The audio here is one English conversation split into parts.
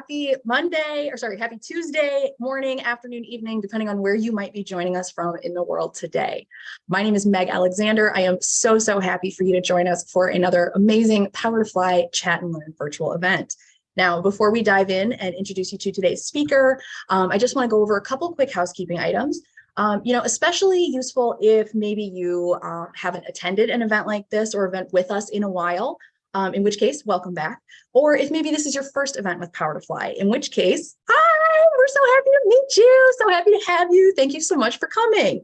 happy happy Tuesday morning, afternoon, evening, depending on where you might be joining us from in the world today. My name is Meg Alexander. I am so happy for you to join us for another amazing Power to Fly Chat and Learn virtual event. Now, before we dive in and introduce you to today's speaker, I just want to go over a couple quick housekeeping items. Especially useful if maybe you haven't attended an event like this or event with us in a while. In which case, welcome back. Or if maybe this is your first event with Power to Fly, in which case, hi, we're so happy to meet you. So happy to have you. Thank you so much for coming.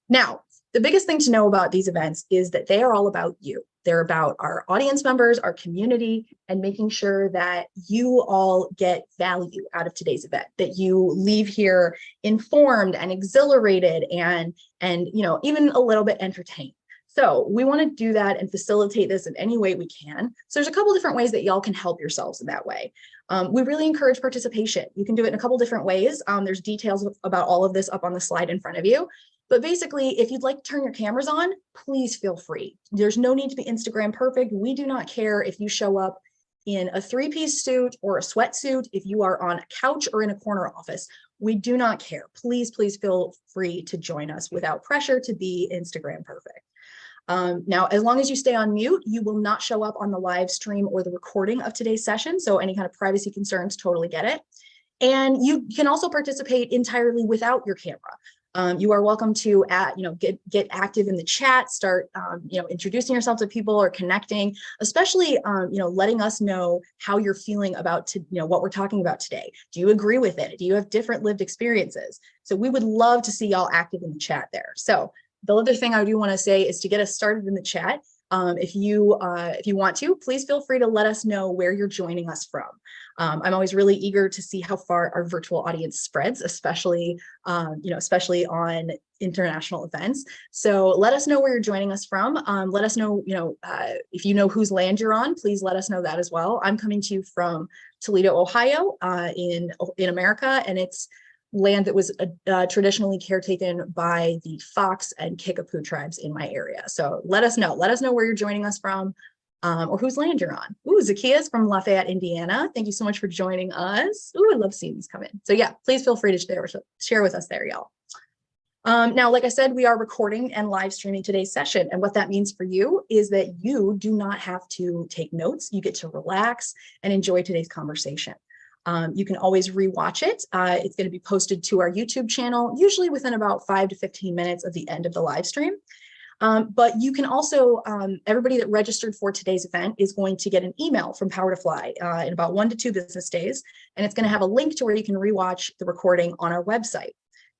Now, the biggest thing to know about these events is that they are all about you. They're about our audience members, our community, and making sure that you all get value out of today's event, that you leave here informed and exhilarated and even a little bit entertained. So we want to do that and facilitate this in any way we can. So there's a couple different ways that y'all can help yourselves in that way. We really encourage participation. You can do it in a couple different ways. There's details about all of this up on the slide in front of you. But basically, if you'd like to turn your cameras on, please feel free. There's no need to be Instagram perfect. We do not care if you show up in a three-piece suit or a sweatsuit, if you are on a couch or in a corner office. We do not care. Please feel free to join us without pressure to be Instagram perfect. Now, as long as you stay on mute, you will not show up on the live stream or the recording of today's session. So any kind of privacy concerns, totally get it. And you can also participate entirely without your camera. You are welcome to get active in the chat, start introducing yourself to people or connecting, especially letting us know how you're feeling about what we're talking about today. Do you agree with it? Do you have different lived experiences? So we would love to see y'all active in the chat there. So the other thing I do want to say is to get us started in the chat. If you want to, please feel free to let us know where you're joining us from. I'm always really eager to see how far our virtual audience spreads, especially on international events. So let us know where you're joining us from. Let us know, if you know whose land you're on, please let us know that as well. I'm coming to you from Toledo, Ohio, in America, and it's land that was traditionally caretaken by the Fox and Kickapoo tribes in my area. So let us know where you're joining us from, or whose land you're on. Ooh, Zacchaeus from Lafayette, Indiana. Thank you so much for joining us. Ooh, I love seeing these come in. So yeah, please feel free to share with us there, y'all. Now, like I said, we are recording and live streaming today's session. And what that means for you is that you do not have to take notes. You get to relax and enjoy today's conversation. You can always rewatch it. It's going to be posted to our YouTube channel, usually within about 5 to 15 minutes of the end of the live stream. But you can also, everybody that registered for today's event is going to get an email from Power to Fly in about 1 to 2 business days. And it's going to have a link to where you can rewatch the recording on our website.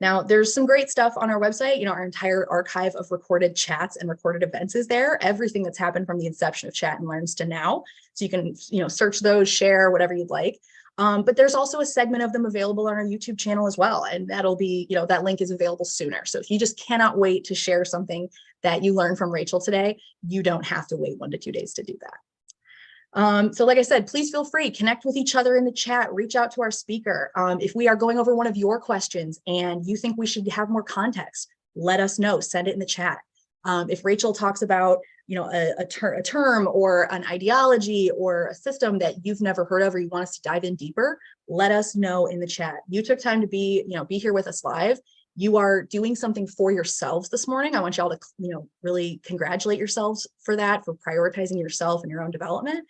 Now, there's some great stuff on our website. Our entire archive of recorded chats and recorded events is there. Everything that's happened from the inception of Chat and Learns to now. So you can, search those, share, whatever you'd like. But there's also a segment of them available on our YouTube channel as well. And that'll be, that link is available sooner. So if you just cannot wait to share something that you learned from Rachel today, you don't have to wait 1 to 2 days to do that. So like I said, please feel free, connect with each other in the chat, reach out to our speaker. If we are going over one of your questions and you think we should have more context, let us know, send it in the chat. If Rachel talks about a term or an ideology or a system that you've never heard of or you want us to dive in deeper, let us know in the chat. You took time to be here with us live. You are doing something for yourselves this morning. I want y'all to really congratulate yourselves for that, for prioritizing yourself and your own development.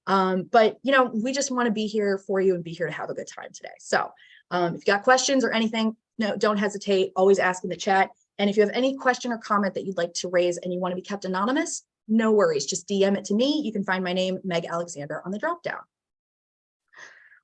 But we just want to be here for you and be here to have a good time today. So if you got questions or anything, don't hesitate, always ask in the chat. And if you have any question or comment that you'd like to raise and you want to be kept anonymous, no worries, just DM it to me. You can find my name, Meg Alexander, on the dropdown.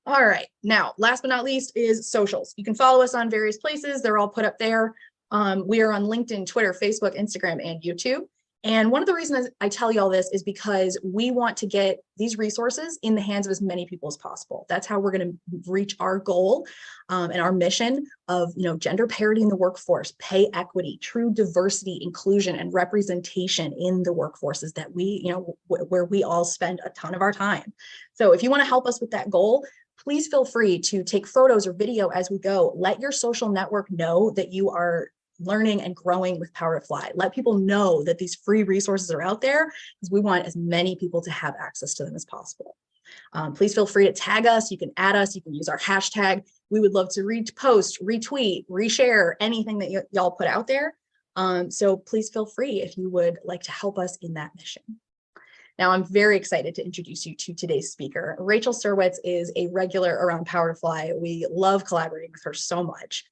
All right, now, last but not least is socials. You can follow us on various places. They're all put up there. We are on LinkedIn, Twitter, Facebook, Instagram, and YouTube. And one of the reasons I tell you all this is because we want to get these resources in the hands of as many people as possible. That's how we're going to reach our goal and our mission of gender parity in the workforce, pay equity, true diversity, inclusion, and representation in the workforces that we, where we all spend a ton of our time. So if you want to help us with that goal, please feel free to take photos or video as we go. Let your social network know that you are learning and growing with Power to Fly. Let people know that these free resources are out there because we want as many people to have access to them as possible. Please feel free to tag us. You can add us. You can use our hashtag. We would love to repost, retweet, reshare anything that y'all put out there. So please feel free if you would like to help us in that mission. Now, I'm very excited to introduce you to today's speaker. Rachel Serwetz is a regular around Power to Fly. We love collaborating with her so much.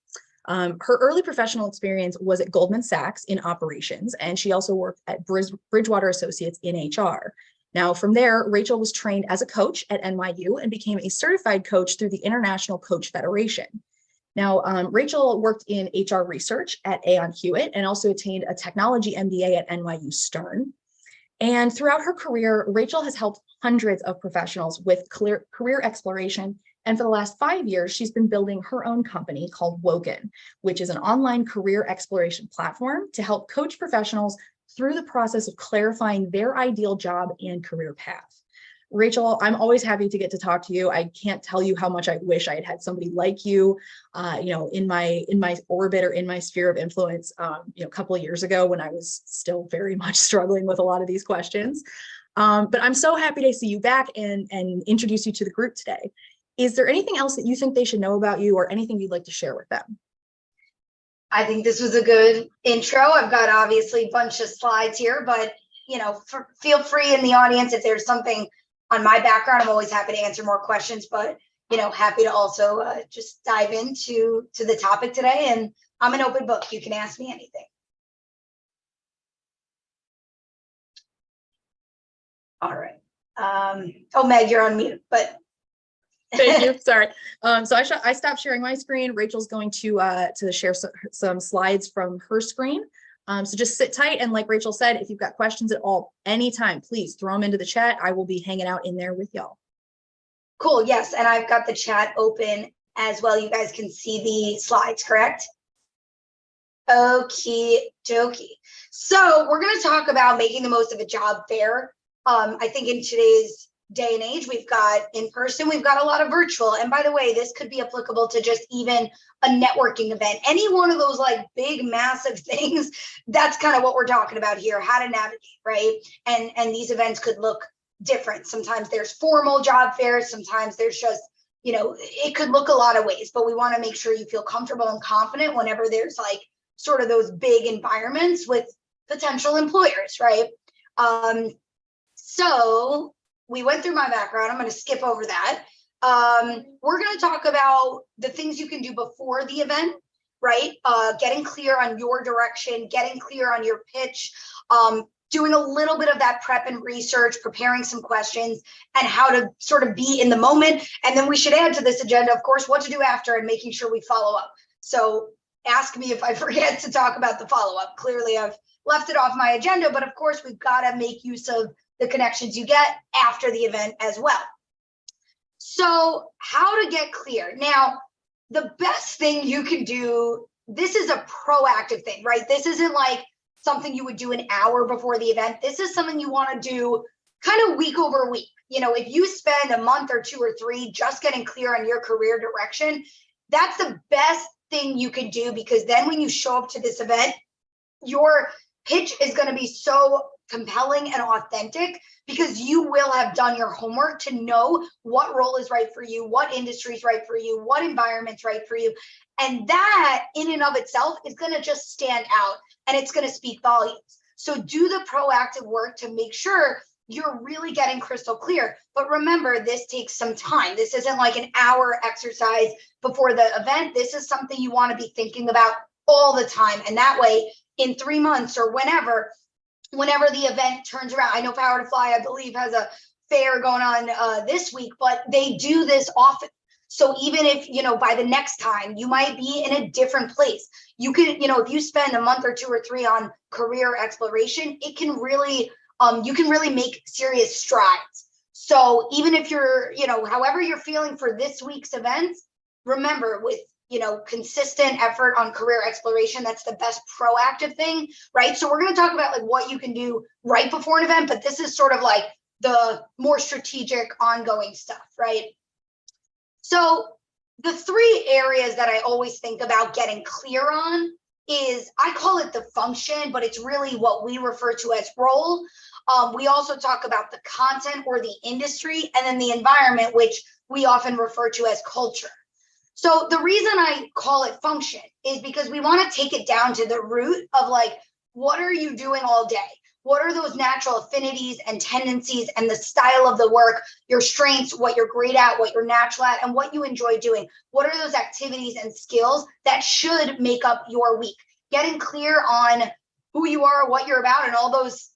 Her early professional experience was at Goldman Sachs in operations, and she also worked at Bridgewater Associates in HR. Now, from there, Rachel was trained as a coach at NYU and became a certified coach through the International Coach Federation. Now, Rachel worked in HR research at Aon Hewitt and also attained a technology MBA at NYU Stern. And throughout her career, Rachel has helped hundreds of professionals with career exploration. And for the last 5 years, she's been building her own company called Woken, which is an online career exploration platform to help coach professionals through the process of clarifying their ideal job and career path. Rachel, I'm always happy to get to talk to you. I can't tell you how much I wish I had had somebody like you, in my orbit or in my sphere of influence, a couple of years ago when I was still very much struggling with a lot of these questions. But I'm so happy to see you back and introduce you to the group today. Is there anything else that you think they should know about you or anything you'd like to share with them? I think this was a good intro. I've got obviously a bunch of slides here, but feel free in the audience if there's something on my background. I'm always happy to answer more questions, but happy to also just dive into the topic today. And I'm an open book. You can ask me anything. All right. Oh, Meg, you're on mute, but. Thank you. Sorry. So I stopped sharing my screen. Rachel's going to share some slides from her screen. So just sit tight. And like Rachel said, if you've got questions at all, anytime, please throw them into the chat. I will be hanging out in there with y'all. Cool. Yes. And I've got the chat open as well. You guys can see the slides, correct? Okie dokie. So we're going to talk about making the most of a job fair. I think in today's day and age, we've got in person, we've got a lot of virtual. And by the way, this could be applicable to just even a networking event, any one of those like big, massive things. That's kind of what we're talking about here, how to navigate, right? And these events could look different. Sometimes there's formal job fairs. Sometimes there's just, it could look a lot of ways, but we want to make sure you feel comfortable and confident whenever there's like sort of those big environments with potential employers, right? So we went through my background. I'm going to skip over that. We're going to talk about the things you can do before the event, right? Getting clear on your direction, getting clear on your pitch, doing a little bit of that prep and research, preparing some questions, and how to sort of be in the moment. And then we should add to this agenda, of course, what to do after and making sure we follow up. So ask me if I forget to talk about the follow-up. Clearly, I've left it off my agenda, but of course, we've got to make use of the connections you get after the event as well. So how to get clear. Now, the best thing you can do, this is a proactive thing, right? This isn't like something you would do an hour before the event. This is something you want to do kind of week over week. If you spend a month or 2 or 3 just getting clear on your career direction, that's the best thing you can do, because then when you show up to this event, your pitch is going to be so compelling and authentic, because you will have done your homework to know what role is right for you, what industry is right for you, what environment's right for you. And that in and of itself is going to just stand out, and it's going to speak volumes. So do the proactive work to make sure you're really getting crystal clear. But remember, this takes some time. This isn't like an hour exercise before the event. This is something you want to be thinking about all the time. And that way, in 3 months or whenever the event turns around. I know Power to Fly, I believe, has a fair going on this week, but they do this often. So even if, by the next time you might be in a different place, you can, if you spend a month or 2 or 3 on career exploration, it can really, you can really make serious strides. So even if you're, however you're feeling for this week's events, remember, with consistent effort on career exploration, that's the best proactive thing, right? So we're going to talk about like what you can do right before an event, but this is sort of like the more strategic ongoing stuff, right? So the 3 areas that I always think about getting clear on is, I call it the function, but it's really what we refer to as role. We also talk about the content or the industry, and then the environment, which we often refer to as culture. So the reason I call it function is because we want to take it down to the root of like, what are you doing all day? What are those natural affinities and tendencies and the style of the work, your strengths, what you're great at, what you're natural at, and what you enjoy doing? What are those activities and skills that should make up your week? Getting clear on who you are, what you're about, and all those,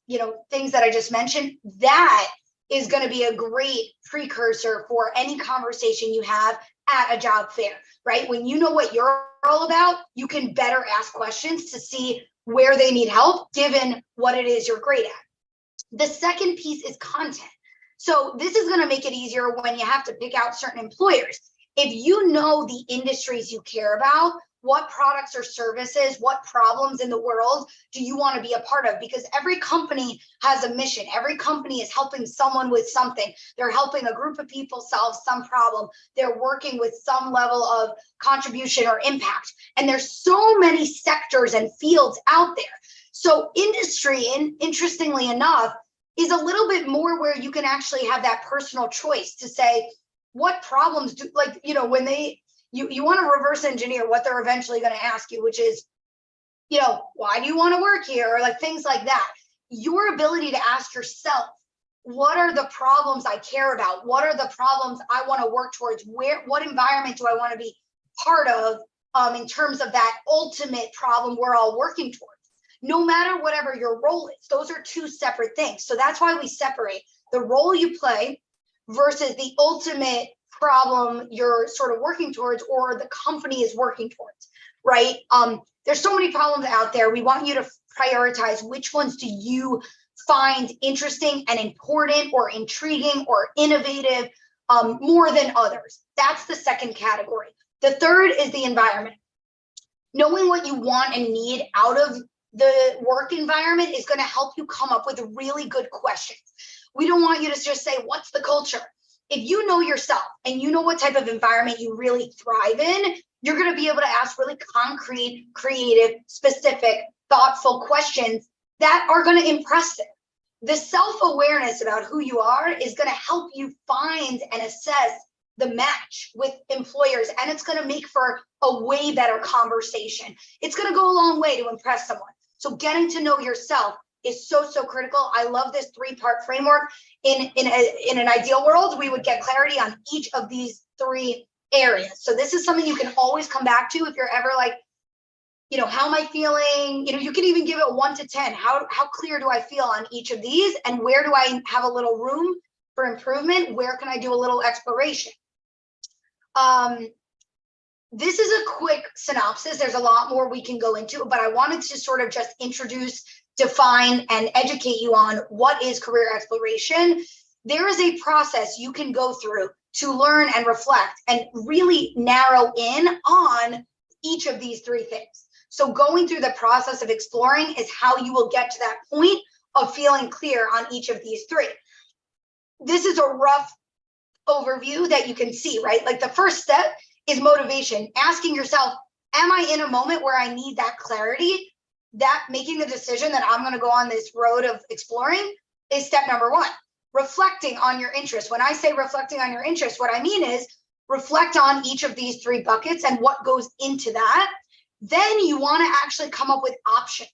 things that I just mentioned, that is going to be a great precursor for any conversation you have at a job fair, right? When you know what you're all about, you can better ask questions to see where they need help, given what it is you're great at. The second piece is content. So this is going to make it easier when you have to pick out certain employers. If you know the industries you care about, what products or services, what problems in the world do you want to be a part of? Because every company has a mission. Every company is helping someone with something. They're helping a group of people solve some problem. They're working with some level of contribution or impact. And there's so many sectors and fields out there. So industry, and interestingly enough, is a little bit more where you can actually have that personal choice to say, what problems do, when you want to reverse engineer what they're eventually going to ask you, which is, why do you want to work here? Or like things like that. Your ability to ask yourself, what are the problems I care about? What are the problems I want to work towards? What environment do I want to be part of in terms of that ultimate problem we're all working towards? No matter whatever your role is, those are two separate things. So that's why we separate the role you play versus the ultimate problem you're sort of working towards or the company is working towards, right? There's so many problems out there. We want you to prioritize which ones do you find interesting and important or intriguing or innovative more than others. That's the second category. The third is the environment. Knowing what you want and need out of the work environment is going to help you come up with really good questions. We don't want you to just say, what's the culture? If you know yourself and you know what type of environment you really thrive in, you're going to be able to ask really concrete, creative, specific, thoughtful questions that are going to impress them. The self-awareness about who you are is going to help you find and assess the match with employers, and it's going to make for a way better conversation. It's going to go a long way to impress someone. So getting to know yourself is so critical. I love this 3-part framework. In an ideal world, we would get clarity on each of these 3 areas. So this is something you can always come back to if you're ever like, how am I feeling? You can even give it 1 to 10. How clear do I feel on each of these? And where do I have a little room for improvement? Where can I do a little exploration? This is a quick synopsis. There's a lot more we can go into, but I wanted to sort of just introduce, define, and educate you on what is career exploration. There is a process you can go through to learn and reflect and really narrow in on each of these 3 things. So going through the process of exploring is how you will get to that point of feeling clear on each of these 3. This is a rough overview that you can see, right? Like the first step is motivation, asking yourself, am I in a moment where I need that clarity? That making the decision that I'm going to go on this road of exploring is step number 1. Reflecting on your interests. When I say reflecting on your interests, what I mean is reflect on each of these 3 buckets and what goes into that. Then you want to actually come up with options.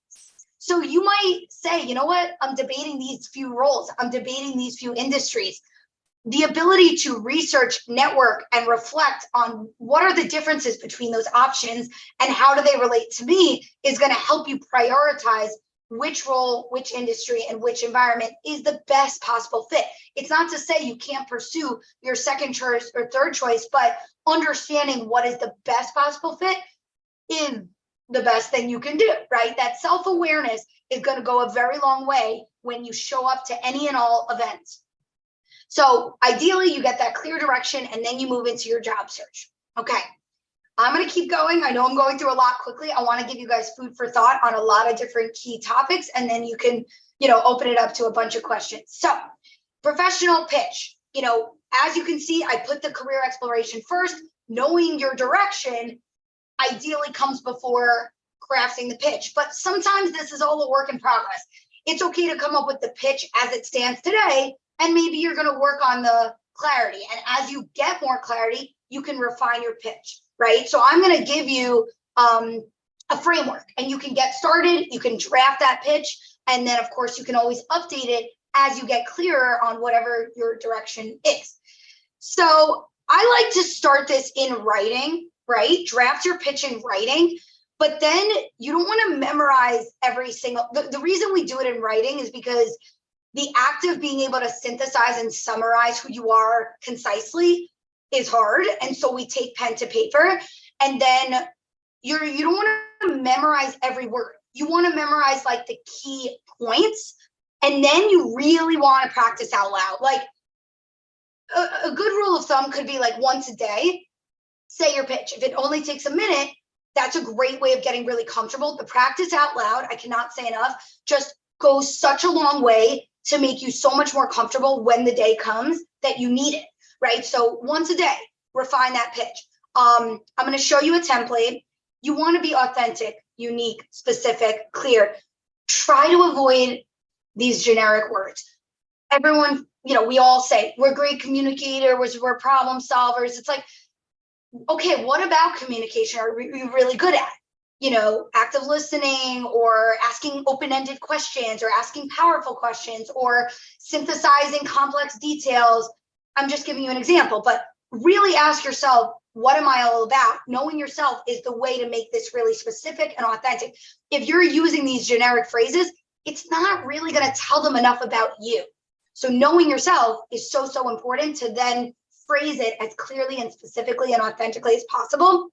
So you might say, you know what? I'm debating these few roles. I'm debating these few industries. The ability to research, network, and reflect on what are the differences between those options and how do they relate to me is going to help you prioritize which role, which industry, and which environment is the best possible fit. It's not to say you can't pursue your second choice or third choice, but understanding what is the best possible fit is the best thing you can do, right? That self-awareness is going to go a very long way when you show up to any and all events. So ideally, you get that clear direction and then you move into your job search. Okay, I'm going to keep going. I know I'm going through a lot quickly. I want to give you guys food for thought on a lot of different key topics, and then you can, open it up to a bunch of questions. So professional pitch, as you can see, I put the career exploration first. Knowing your direction ideally comes before crafting the pitch, but sometimes this is all a work in progress. It's okay to come up with the pitch as it stands today, and maybe you're going to work on the clarity. And as you get more clarity, you can refine your pitch, right? So I'm going to give you a framework, and you can get started. You can draft that pitch, and then of course you can always update it as you get clearer on whatever your direction is. So I like to start this in writing, right? Draft your pitch in writing, but then you don't want to memorize every single, the reason we do it in writing is because the act of being able to synthesize and summarize who you are concisely is hard. And so we take pen to paper, and then you don't want to memorize every word. You want to memorize like the key points, and then you really want to practice out loud. Like a good rule of thumb could be like once a day, say your pitch. If it only takes a minute, that's a great way of getting really comfortable. The practice out loud, I cannot say enough, just goes such a long way to make you so much more comfortable when the day comes that you need it, right? So once a day, refine that pitch. I'm going to show you a template. You want to be authentic, unique, specific, clear. Try to avoid these generic words. Everyone, we all say we're great communicators, we're problem solvers. It's like, okay, what about communication are you really good at? Active listening, or asking open-ended questions, or asking powerful questions, or synthesizing complex details. I'm just giving you an example, but really ask yourself, what am I all about? Knowing yourself is the way to make this really specific and authentic. If you're using these generic phrases, it's not really going to tell them enough about you. So knowing yourself is so, so important to then phrase it as clearly and specifically and authentically as possible.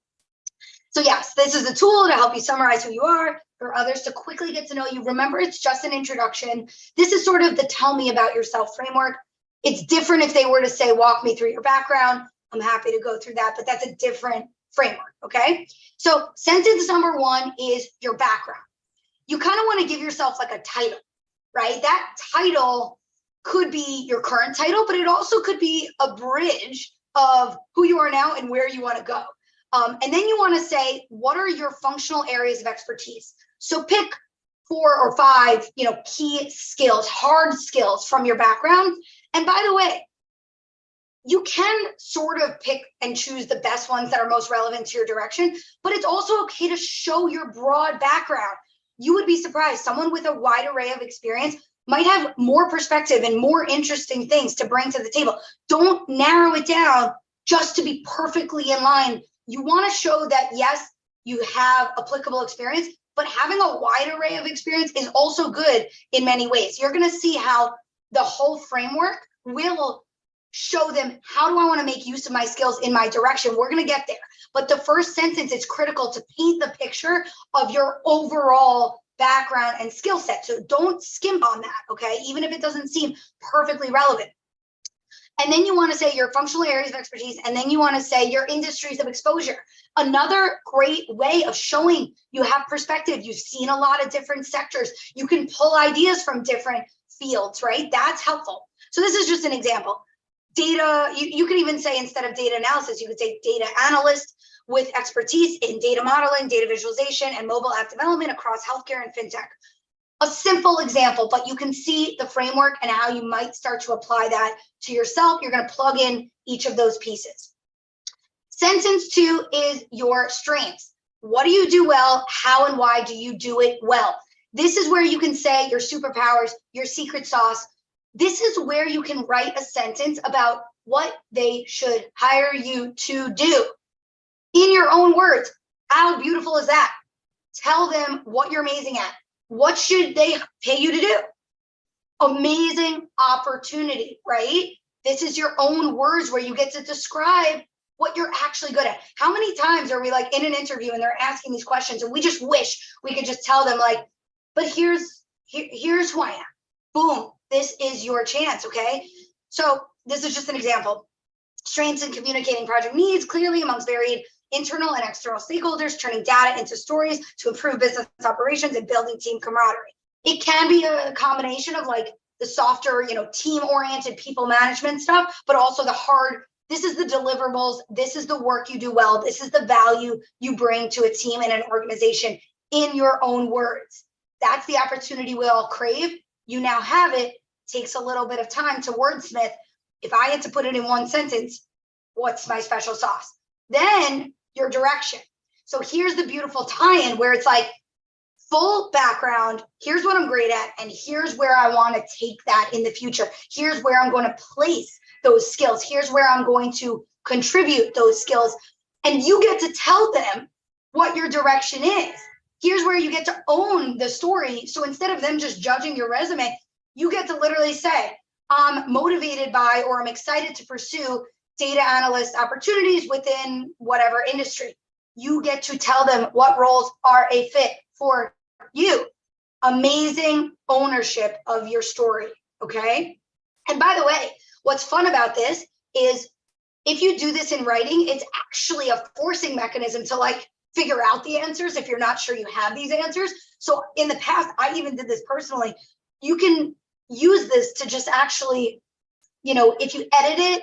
So yes, this is a tool to help you summarize who you are, for others to quickly get to know you. Remember, it's just an introduction. This is sort of the tell me about yourself framework. It's different if they were to say, walk me through your background. I'm happy to go through that, but that's a different framework, okay? So sentence number one is your background. You kind of want to give yourself like a title, right? That title could be your current title, but it also could be a bridge of who you are now and where you want to go. And then you want to say, what are your functional areas of expertise? So pick 4 or 5, key skills, hard skills from your background. And by the way, you can sort of pick and choose the best ones that are most relevant to your direction, but it's also okay to show your broad background. You would be surprised. Someone with a wide array of experience might have more perspective and more interesting things to bring to the table. Don't narrow it down just to be perfectly in line. You want to show that, yes, you have applicable experience, but having a wide array of experience is also good in many ways. You're going to see how the whole framework will show them, how do I want to make use of my skills in my direction? We're going to get there. But the first sentence is critical to paint the picture of your overall background and skill set. So don't skimp on that, okay? Even if it doesn't seem perfectly relevant. And then you want to say your functional areas of expertise, and then you want to say your industries of exposure. Another great way of showing you have perspective. You've seen a lot of different sectors. You can pull ideas from different fields, right? That's helpful. So this is just an example. Data, you could even say, instead of data analysis, you could say data analyst with expertise in data modeling, data visualization, and mobile app development across healthcare and fintech. A simple example, but you can see the framework and how you might start to apply that to yourself. You're going to plug in each of those pieces. Sentence 2 is your strengths. What do you do well? How and why do you do it well? This is where you can say your superpowers, your secret sauce. This is where you can write a sentence about what they should hire you to do in your own words. How beautiful is that? Tell them what you're amazing at. What should they pay you to do? Amazing opportunity, right? This is your own words where you get to describe what you're actually good at. How many times are we like in an interview and they're asking these questions and we just wish we could just tell them like, but here's who I am. Boom, this is your chance, okay? So this is just an example. Strengths in communicating project needs clearly amongst varied internal and external stakeholders, turning data into stories to improve business operations and building team camaraderie. It can be a combination of like the softer, team-oriented people management stuff, but also the hard, this is the deliverables, this is the work you do well, this is the value you bring to a team and an organization in your own words. That's the opportunity we all crave. you now have it. Takes a little bit of time to wordsmith. If I had to put it in one sentence, what's my special sauce? Then your direction. So here's the beautiful tie-in where it's like full background. Here's what I'm great at. And here's where I want to take that in the future. Here's where I'm going to place those skills. Here's where I'm going to contribute those skills. And you get to tell them what your direction is. Here's where you get to own the story. So instead of them just judging your resume, you get to literally say, I'm motivated by, or I'm excited to pursue data analyst opportunities within whatever industry. You get to tell them what roles are a fit for you. Amazing ownership of your story, okay? And by the way, what's fun about this is if you do this in writing, it's actually a forcing mechanism to like figure out the answers if you're not sure you have these answers. So in the past, I even did this personally. You can use this to just actually, you know, if you edit it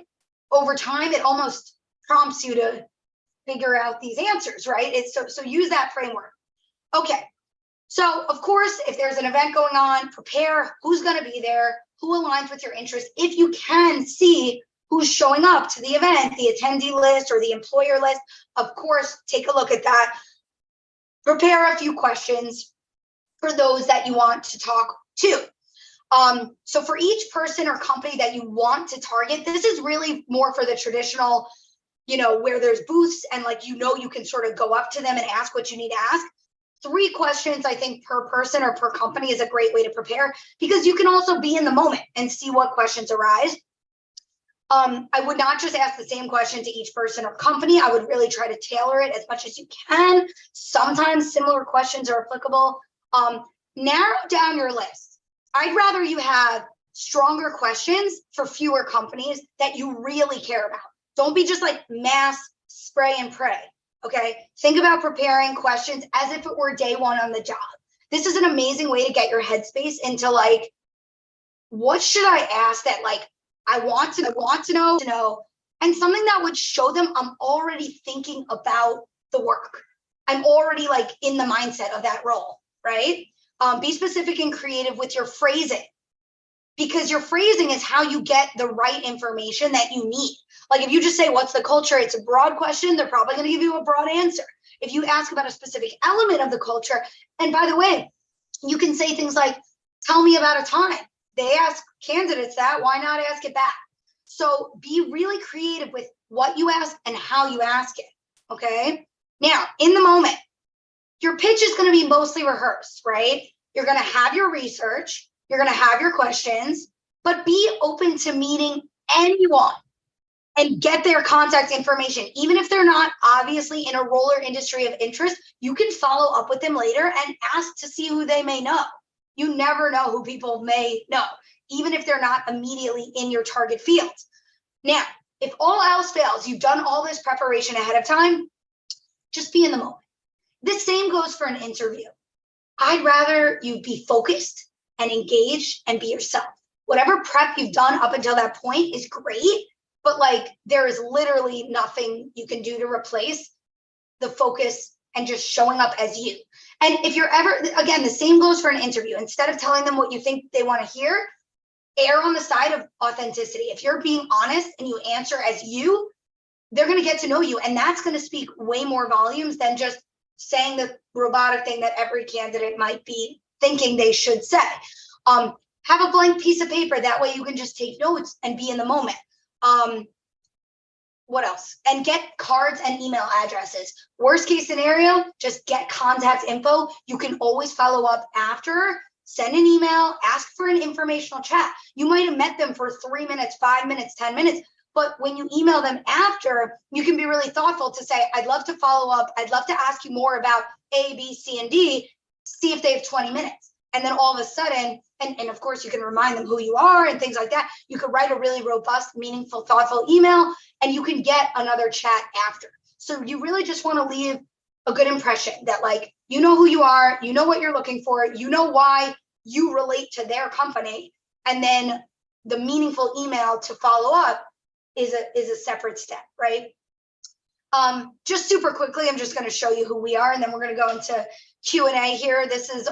over time, it almost prompts you to figure out these answers, right? It's so use that framework. Okay. So of course, if there's an event going on, prepare who's going to be there, who aligns with your interests. If you can see who's showing up to the event, the attendee list or the employer list, of course, take a look at that. Prepare a few questions for those that you want to talk to. So for each person or company that you want to target, this is really more for the traditional, you know, where there's booths and like, you know, you can sort of go up to them and ask what you need to ask. 3 questions, I think, per person or per company is a great way to prepare because you can also be in the moment and see what questions arise. I would not just ask the same question to each person or company. I would really try to tailor it as much as you can. Sometimes similar questions are applicable. Narrow down your list. I'd rather you have stronger questions for fewer companies that you really care about. Don't be just like mass spray and pray. Okay, think about preparing questions as if it were day one on the job. This is an amazing way to get your headspace into like, what should I ask that like I want to know, and something that would show them I'm already thinking about the work. I'm already like in the mindset of that role, right? Be specific and creative with your phrasing, because your phrasing is how you get the right information that you need. Like if you just say, what's the culture? It's a broad question. They're probably going to give you a broad answer. If you ask about a specific element of the culture, and by the way, you can say things like, tell me about a time. They ask candidates that, why not ask it back? So be really creative with what you ask and how you ask it, okay? Now, in the moment, your pitch is going to be mostly rehearsed, right? You're going to have your research, you're going to have your questions, but be open to meeting anyone and get their contact information. Even if they're not obviously in a role or industry of interest, you can follow up with them later and ask to see who they may know. You never know who people may know, even if they're not immediately in your target field. Now, if all else fails, you've done all this preparation ahead of time, just be in the moment. The same goes for an interview. I'd rather you be focused and engaged and be yourself. Whatever prep you've done up until that point is great, but like there is literally nothing you can do to replace the focus and just showing up as you. And if you're ever, again, the same goes for an interview. Instead of telling them what you think they want to hear, err on the side of authenticity. If you're being honest and you answer as you, they're going to get to know you. And that's going to speak way more volumes than just saying the robotic thing that every candidate might be thinking they should say. Have a blank piece of paper. That way you can just take notes and be in the moment. What else? And get cards and email addresses. Worst case scenario, just get contact info. You can always follow up after, send an email, ask for an informational chat. You might have met them for 3 minutes, 5 minutes, 10 minutes, but when you email them after, you can be really thoughtful to say, I'd love to follow up. I'd love to ask you more about A, B, C, and D, see if they have 20 minutes. And then all of a sudden, and of course you can remind them who you are and things like that. You could write a really robust, meaningful, thoughtful email, and you can get another chat after. So you really just want to leave a good impression that like, you know who you are, you know what you're looking for, you know why you relate to their company. And then the meaningful email to follow up is a separate step, right? Just super quickly, I'm just going to show you who we are, and then we're going to go into Q&A here. This is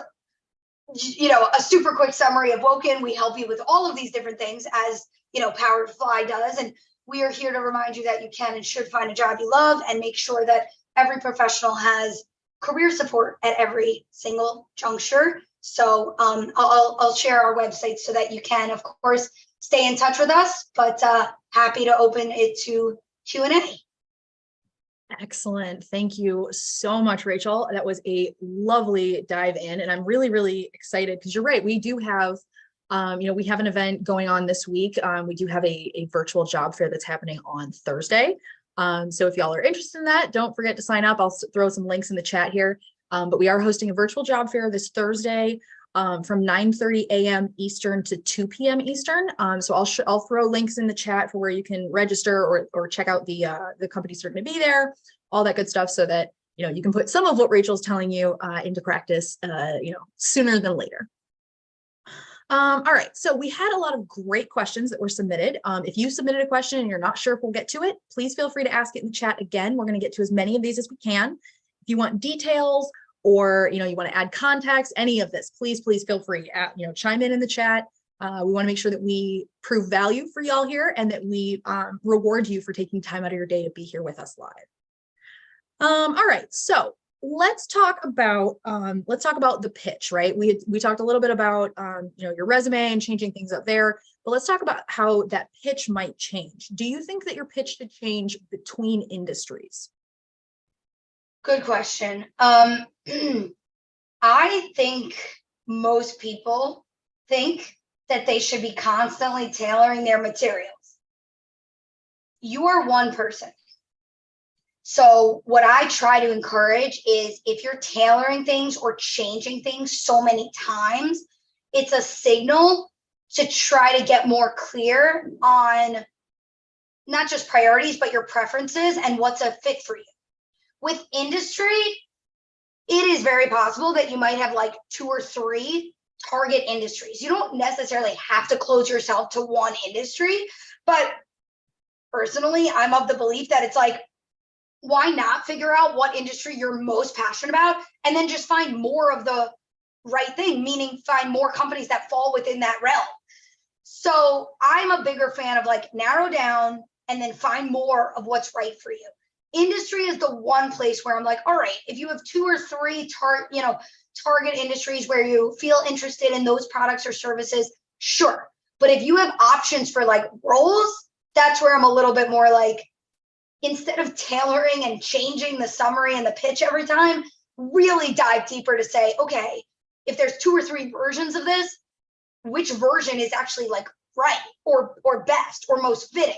a super quick summary of Woken. We help you with all of these different things, as Powerfly does. And we are here to remind you that you can and should find a job you love, and make sure that every professional has career support at every single juncture. So I'll share our website so that you can, of course, stay in touch with us, but happy to open it to Q&A. Excellent. Thank you so much, Rachel. That was a lovely dive in, and I'm really, really excited because you're right. We do have, we have an event going on this week. We do have a virtual job fair that's happening on Thursday. So if y'all are interested in that, don't forget to sign up. I'll throw some links in the chat here. But we are hosting a virtual job fair this Thursday from 9:30 a.m. Eastern to 2 p.m. Eastern. So I'll throw links in the chat for where you can register or check out the companies that are going to be there, all that good stuff, so that you can put some of what Rachel's telling you into practice sooner than later. All right, so we had a lot of great questions that were submitted. If you submitted a question and you're not sure if we'll get to it, please feel free to ask it in the chat again. We're going to get to as many of these as we can. If you want details, or you want to add context, any of this, please feel free to chime in the chat. We want to make sure that we prove value for y'all here, and that we reward you for taking time out of your day to be here with us live. All right, so let's talk about the pitch, right? We talked a little bit about your resume and changing things up there, but let's talk about how that pitch might change. Do you think that your pitch should change between industries? Good question. I think most people think that they should be constantly tailoring their materials. You are one person. So what I try to encourage is, if you're tailoring things or changing things so many times, it's a signal to try to get more clear on not just priorities, but your preferences and what's a fit for you. With industry, it is very possible that you might have like 2 or 3 target industries. You don't necessarily have to close yourself to one industry, but personally, I'm of the belief that it's like, why not figure out what industry you're most passionate about, and then just find more of the right thing, meaning find more companies that fall within that realm. So I'm a bigger fan of like, narrow down and then find more of what's right for you. Industry is the one place where I'm like, all right, if you have 2 or 3 target industries where you feel interested in those products or services, sure. But if you have options for like roles, that's where I'm a little bit more like, instead of tailoring and changing the summary and the pitch every time, really dive deeper to say, okay, if there's 2 or 3 versions of this, which version is actually like right or best or most fitting?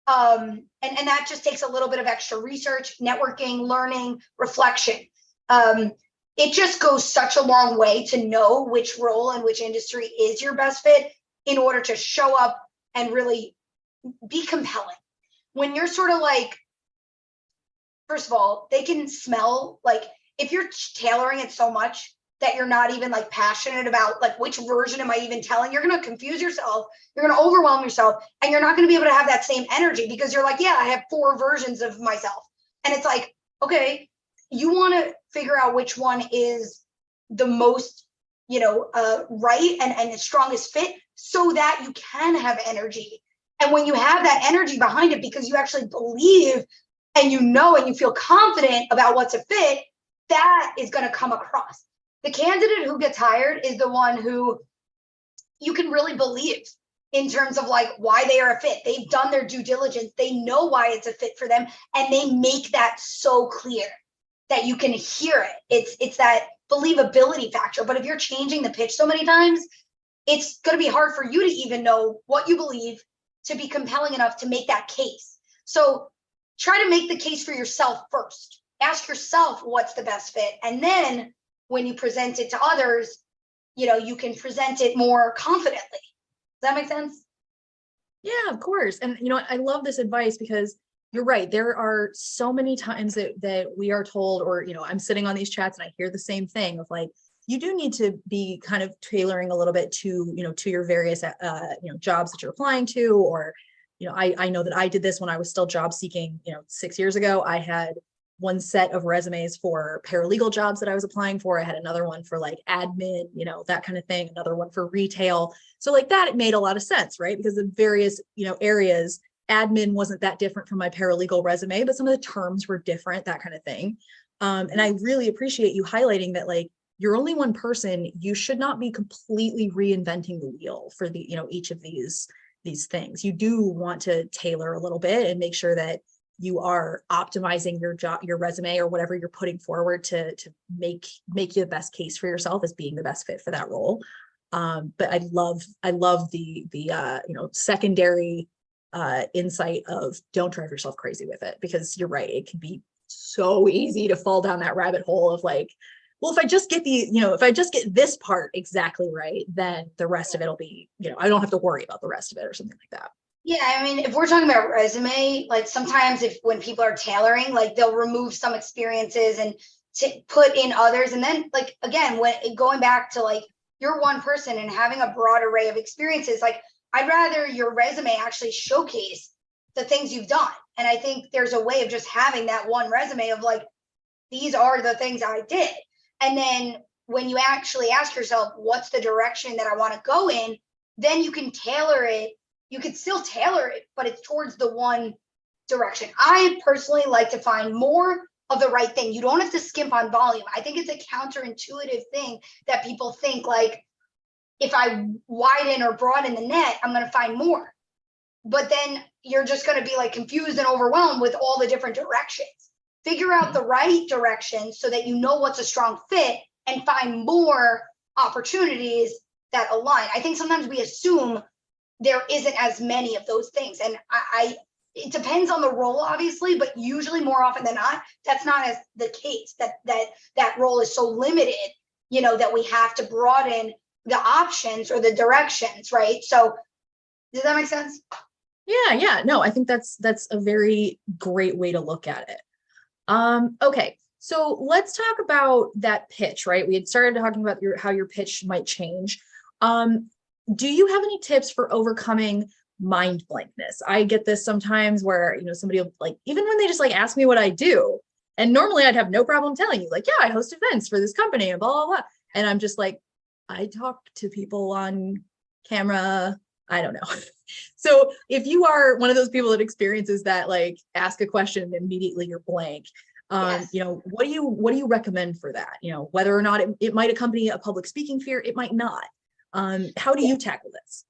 And that just takes a little bit of extra research, networking, learning, reflection. It just goes such a long way to know which role and which industry is your best fit in order to show up and really be compelling. When you're sort of like, first of all, they can smell, like if you're tailoring it so much that you're not even like passionate about like which version am I even telling, you're going to confuse yourself, you're going to overwhelm yourself, and you're not going to be able to have that same energy, because you're like, yeah, I have 4 versions of myself. And it's like, okay, you want to figure out which one is the most, right and the strongest fit, so that you can have energy. And when you have that energy behind it, because you actually believe and and you feel confident about what's a fit, that is going to come across. The candidate who gets hired is the one who you can really believe in terms of like why they are a fit. They've done their due diligence. They know why it's a fit for them. And they make that so clear that you can hear it. It's that believability factor. But if you're changing the pitch so many times, it's going to be hard for you to even know what you believe to be compelling enough to make that case. So try to make the case for yourself first. Ask yourself what's the best fit. And then when you present it to others, you can present it more confidently. Does that make sense? Yeah, of course. And I love this advice, because you're right. There are so many times that we are told, or I'm sitting on these chats and I hear the same thing of like, you do need to be kind of tailoring a little bit to to your various jobs that you're applying to, or I know that I did this when I was still job seeking 6 years ago. I had one set of resumes for paralegal jobs that I was applying for. I had another one for like admin, that kind of thing, another one for retail. So like that, it made a lot of sense, right? Because the various, areas, admin wasn't that different from my paralegal resume, but some of the terms were different, that kind of thing. And I really appreciate you highlighting that, like, you're only one person. You should not be completely reinventing the wheel for the, each of these things. You do want to tailor a little bit and make sure that you are optimizing your job, your resume, or whatever you're putting forward to make you the best case for yourself as being the best fit for that role. But I love the secondary insight of don't drive yourself crazy with it, because you're right. It can be so easy to fall down that rabbit hole of like, well, if I just get if I just get this part exactly right, then the rest of it'll be, I don't have to worry about the rest of it or something like that. Yeah, I mean, if we're talking about resume, like sometimes when people are tailoring, like they'll remove some experiences and put in others. And then like, again, when going back to like, you're one person and having a broad array of experiences, like I'd rather your resume actually showcase the things you've done. And I think there's a way of just having that one resume of like, these are the things I did. And then when you actually ask yourself, what's the direction that I want to go in, then you can tailor it. You could still tailor it, but it's towards the one direction. I personally like to find more of the right thing. You don't have to skimp on volume. I think it's a counterintuitive thing that people think like, if I widen or broaden the net, I'm going to find more. But then you're just going to be like confused and overwhelmed with all the different directions. Figure out the right direction so that you know what's a strong fit and find more opportunities that align. I think sometimes we assume there isn't as many of those things. And it depends on the role, obviously, but usually more often than not, that's not as the case, that role is so limited, that we have to broaden the options or the directions, right? So does that make sense? Yeah. No, I think that's a very great way to look at it. Okay. So let's talk about that pitch, right? We had started talking about how your pitch might change. Do you have any tips for overcoming mind blankness? I get this sometimes where, somebody will like, even when they just like ask me what I do, and normally I'd have no problem telling you like, yeah, I host events for this company and blah, blah, blah. And I'm just like, I talk to people on camera. I don't know. So if you are one of those people that experiences that, like ask a question and immediately you're blank, Yes. what do you recommend for that? Whether or not it might accompany a public speaking fear, it might not. How do you tackle this?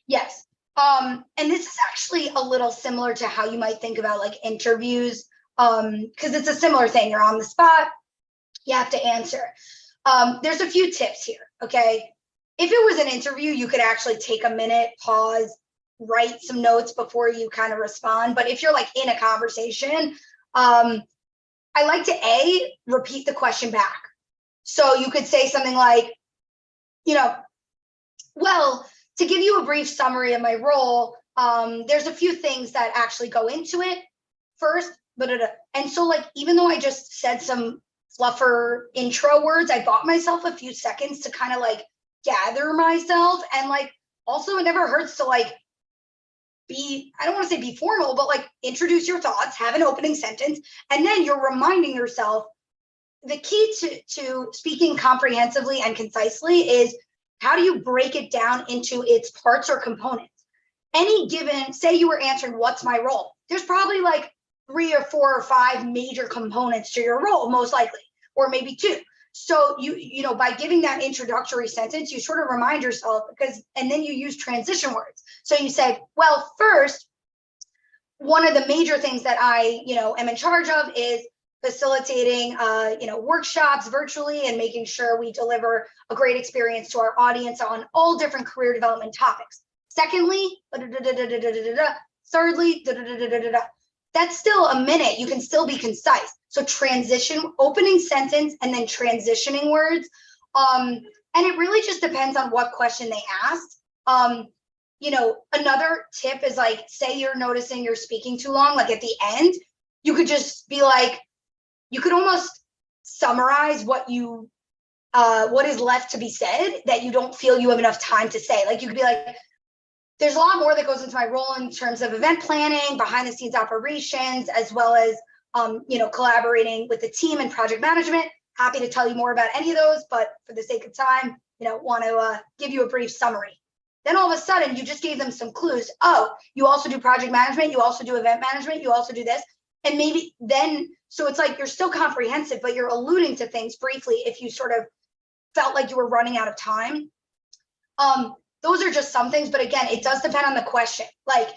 Yes. And this is actually a little similar to how you might think about like interviews. Because it's a similar thing. You're on the spot, you have to answer. There's a few tips here. Okay. If it was an interview, you could actually take a minute, pause, write some notes before you kind of respond. But if you're like in a conversation, I like to repeat the question back. So you could say something like, well, to give you a brief summary of my role, there's a few things that actually go into it. First, and so like, even though I just said some fluffer intro words, I bought myself a few seconds to kind of like gather myself. And like, also it never hurts to like I don't want to say be formal, but like introduce your thoughts, have an opening sentence, and then you're reminding yourself the key to speaking comprehensively and concisely is how do you break it down into its parts or components? Any given, say you were answering what's my role, there's probably like 3 or 4 or 5 major components to your role, most likely, or maybe 2. So you by giving that introductory sentence, you sort of remind yourself and then you use transition words. So you say, well, first, one of the major things that I, am in charge of is facilitating, workshops virtually and making sure we deliver a great experience to our audience on all different career development topics. Secondly, thirdly, that's still a minute. You can still be concise. So transition, opening sentence, and then transitioning words. And it really just depends on what question they asked. Another tip is like, say you're noticing you're speaking too long, like at the end, you could just be like, you could almost summarize what is left to be said that you don't feel you have enough time to say. Like you could be like, there's a lot more that goes into my role in terms of event planning, behind the scenes operations, as well as collaborating with the team and project management. Happy to tell you more about any of those, but for the sake of time, want to give you a brief summary. Then all of a sudden, you just gave them some clues. Oh, you also do project management, you also do event management, you also do this. And maybe then, so it's like you're still comprehensive, but you're alluding to things briefly if you sort of felt like you were running out of time. Those are just some things, but again, it does depend on the question. Like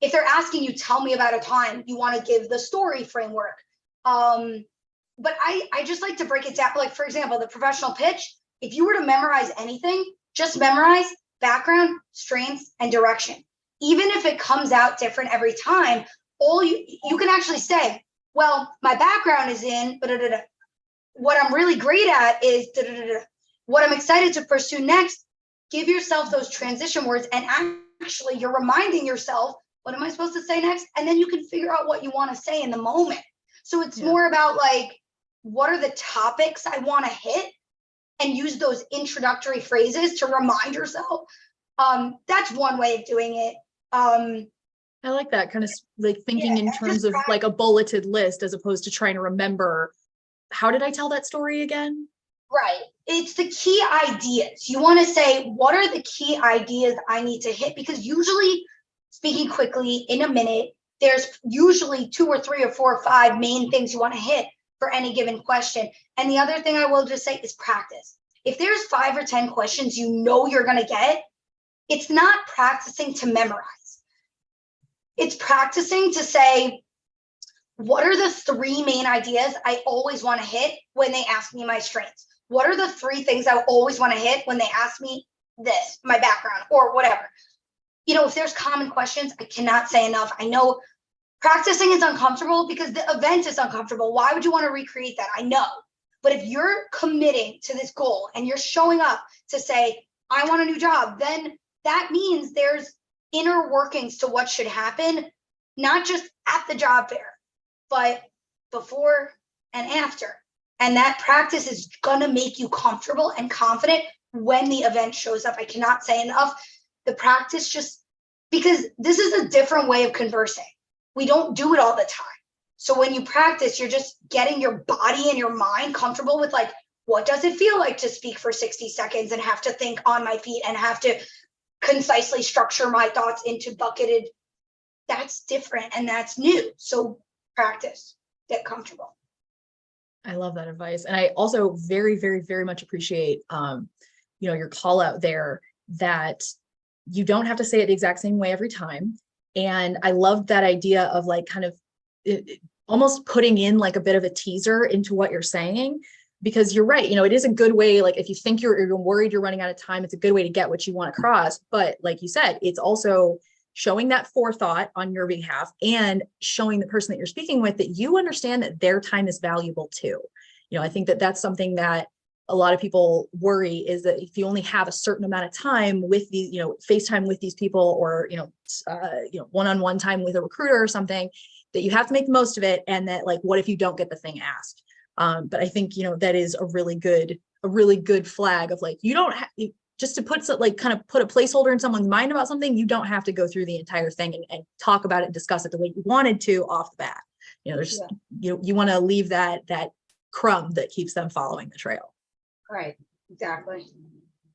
if they're asking you, tell me about a time, you want to give the story framework. But I just like to break it down. Like, for example, the professional pitch, if you were to memorize anything, just memorize background, strengths, and direction. Even if it comes out different every time, you can actually say, well, my background is in, what I'm really great at is, what I'm excited to pursue next. Give yourself those transition words, and actually you're reminding yourself, what am I supposed to say next? And then you can figure out what you want to say in the moment. So it's more about like, what are the topics I want to hit, and use those introductory phrases to remind yourself. That's one way of doing it. I like that kind of like thinking in terms of like a bulleted list as opposed to trying to remember, how did I tell that story again? Right. It's the key ideas. You want to say, what are the key ideas I need to hit? Because usually, speaking quickly in a minute, there's usually 2 or 3 or 4 or 5 main things you want to hit for any given question. And the other thing I will just say is practice. If there's 5 or 10 questions you're going to get, it's not practicing to memorize. It's practicing to say, what are the 3 main ideas I always want to hit when they ask me my strengths? What are the 3 things I always want to hit when they ask me this, my background, or whatever? If there's common questions, I cannot say enough. I know practicing is uncomfortable because the event is uncomfortable. Why would you want to recreate that? I know. But if you're committing to this goal and you're showing up to say, I want a new job, then that means there's inner workings to what should happen, not just at the job fair, but before and after. And that practice is going to make you comfortable and confident when the event shows up. I cannot say enough. The practice, just because this is a different way of conversing. We don't do it all the time. So when you practice, you're just getting your body and your mind comfortable with like, what does it feel like to speak for 60 seconds and have to think on my feet and have to concisely structure my thoughts into bucketed? That's different and that's new. So practice, get comfortable. I love that advice. And I also very, very, very much appreciate, your call out there that you don't have to say it the exact same way every time. And I love that idea of like kind of almost putting in like a bit of a teaser into what you're saying, because you're right. It is a good way. Like if you think you're worried you're running out of time, it's a good way to get what you want across. But like you said, it's also showing that forethought on your behalf and showing the person that you're speaking with that you understand that their time is valuable too. I think that that's something that a lot of people worry, is that if you only have a certain amount of time with these, FaceTime with these people, or, one-on-one time with a recruiter or something, that you have to make the most of it. And that like, what if you don't get the thing asked? But I think, that is a really good flag of like, you don't have, just to put kind of put a placeholder in someone's mind about something, you don't have to go through the entire thing and talk about it and discuss it the way you wanted to off the bat. There's, you want to leave that crumb that keeps them following the trail. Right. Exactly.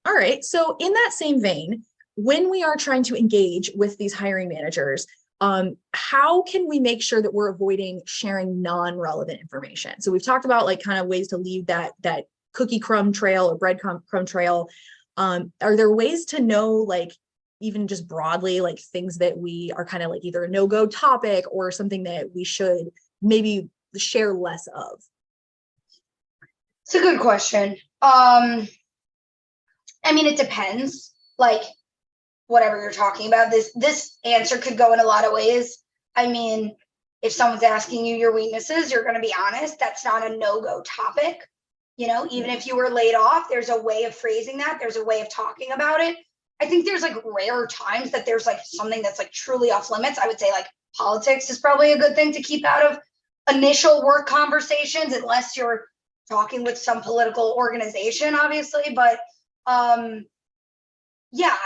All right. So in that same vein, when we are trying to engage with these hiring managers, how can we make sure that we're avoiding sharing non-relevant information? So we've talked about like kind of ways to leave that cookie crumb trail or bread crumb trail. Are there ways to know, like, even just broadly, like things that we are kind of like either a no-go topic or something that we should maybe share less of? It's a good question. It depends, like whatever you're talking about. This answer could go in a lot of ways. If someone's asking you your weaknesses, you're going to be honest. That's not a no-go topic. Even if you were laid off, there's a way of phrasing that. There's a way of talking about it. I think there's like rare times that there's like something that's like truly off limits. I would say like politics is probably a good thing to keep out of initial work conversations, unless you're talking with some political organization, obviously. But I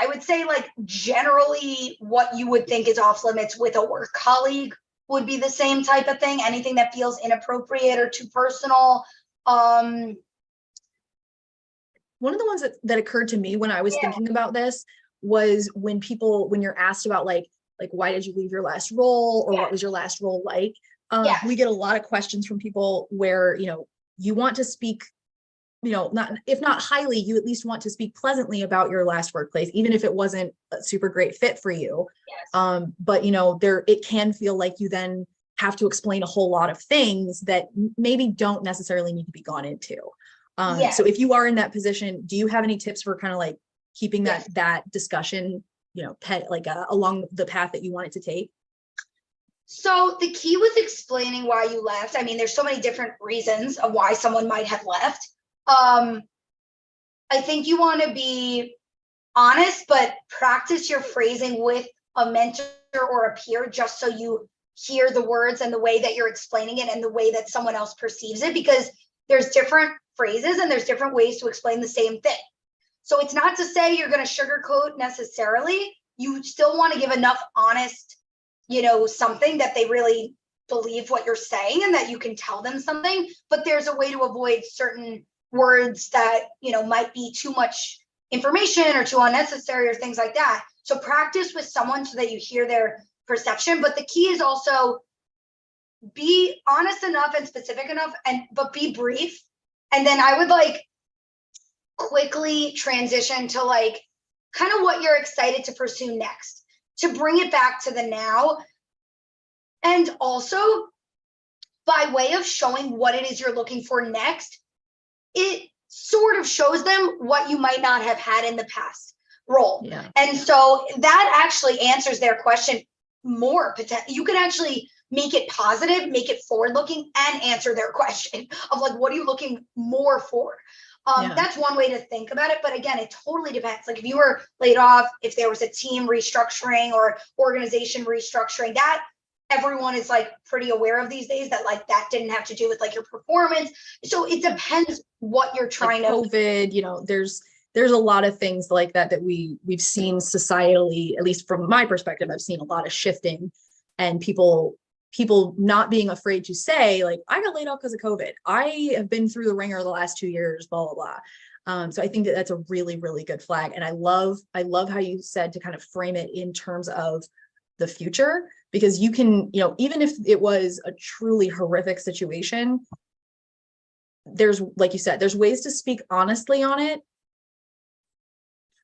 would say like generally what you would think is off limits with a work colleague would be the same type of thing. Anything that feels inappropriate or too personal. One of the ones that occurred to me when I was thinking about this was when you're asked about like why did you leave your last role, or what was your last role like? We get a lot of questions from people where, you want to speak, if not highly, you at least want to speak pleasantly about your last workplace, even if it wasn't a super great fit for you. But it can feel like you then have to explain a whole lot of things that maybe don't necessarily need to be gone into. So if you are in that position, do you have any tips for kind of like keeping that discussion, along the path that you want it to take? So the key was explaining why you left. I mean, there's so many different reasons of why someone might have left. I think you want to be honest, but practice your phrasing with a mentor or a peer, just so you hear the words and the way that you're explaining it and the way that someone else perceives it, because there's different phrases and there's different ways to explain the same thing. So it's not to say you're going to sugarcoat necessarily. You still want to give enough honest, something that they really believe what you're saying and that you can tell them something, but there's a way to avoid certain words that, might be too much information or too unnecessary or things like that. So practice with someone so that you hear their perception. But the key is also be honest enough and specific enough, but be brief. And then I would quickly transition to kind of what you're excited to pursue next, to bring it back to the now. And also, by way of showing what it is you're looking for next, it sort of shows them what you might not have had in the past role. And so that actually answers their question more. You can actually make it positive, make it forward looking, and answer their question of what are you looking more for? That's one way to think about it. But again, it totally depends. If you were laid off, if there was a team restructuring or organization restructuring, that everyone is pretty aware of these days, that that didn't have to do with your performance. So it depends what you're trying to COVID, there's a lot of things like that we've seen societally, at least from my perspective. I've seen a lot of shifting, and people not being afraid to say I got laid off because of COVID. I have been through the ringer the last 2 years, blah, blah, blah. So I think that's a really, really good flag. And I love how you said to kind of frame it in terms of the future, because you can, even if it was a truly horrific situation, there's, like you said, there's ways to speak honestly on it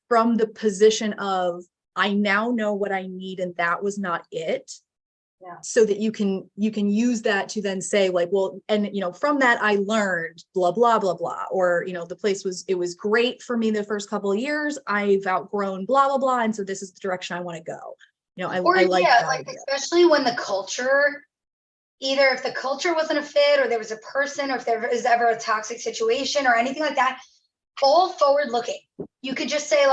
from the position of, I now know what I need and that was not it. So that you can use that to then say and from that I learned blah, blah, blah, blah, or the place it was great for me the first couple of years, I've outgrown blah, blah, blah, and so this is the direction I want to go. I like that idea. Especially when the culture, either if the culture wasn't a fit, or there was a person, or if there was ever a toxic situation or anything like that, all forward looking. You could just say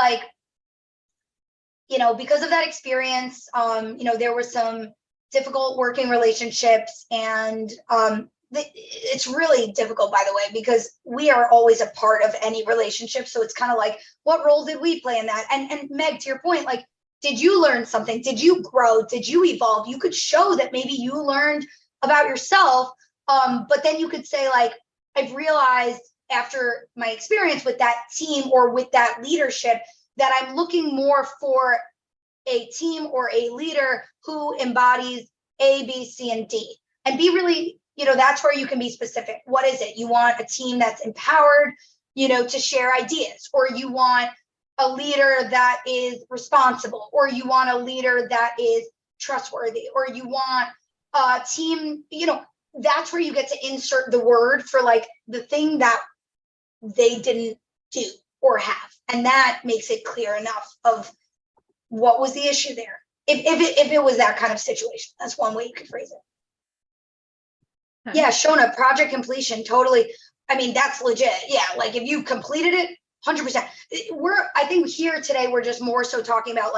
because of that experience, there were some difficult working relationships, and it's really difficult, by the way, because we are always a part of any relationship. So it's kind of what role did we play in that? And Meg, to your point, did you learn something? Did you grow? Did you evolve? You could show that maybe you learned about yourself, but then you could say I've realized after my experience with that team or with that leadership that I'm looking more for a team or a leader who embodies A, B, C, and D. And be really, that's where you can be specific. What is it? You want a team that's empowered, to share ideas, or you want a leader that is responsible, or you want a leader that is trustworthy, or you want a team, that's where you get to insert the word for the thing that they didn't do or have. And that makes it clear enough of what was the issue there. If it was that kind of situation, that's one way you could phrase it. Okay. Yeah, Shona, project completion, totally. I mean, that's legit. Yeah, if you completed it, 100%. I think here today, we're just more so talking about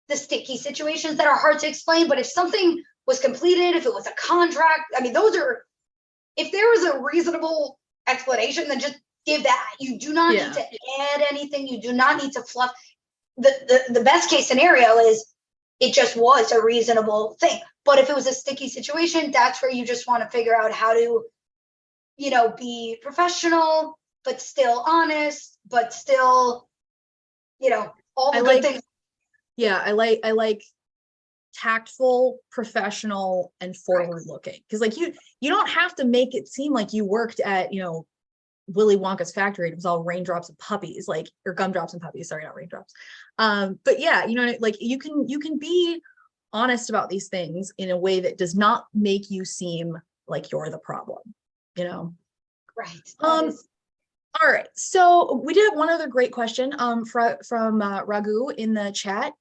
the sticky situations that are hard to explain. But if something was completed, if it was a contract, I mean, if there was a reasonable explanation, then just give that. You do not need to add anything. You do not need to fluff. The best case scenario is it just was a reasonable thing. But if it was a sticky situation, that's where you just want to figure out how to, be professional, but still honest, but still, all the good things. Yeah, I like tactful, professional, and forward looking. Because like you don't have to make it seem like you worked at, Willy Wonka's factory. It was all raindrops and puppies, or gumdrops and puppies. Sorry, not raindrops. But yeah, like you can be honest about these things in a way that does not make you seem like you're the problem, Right. All right. So we did have one other great question from Raghu in the chat.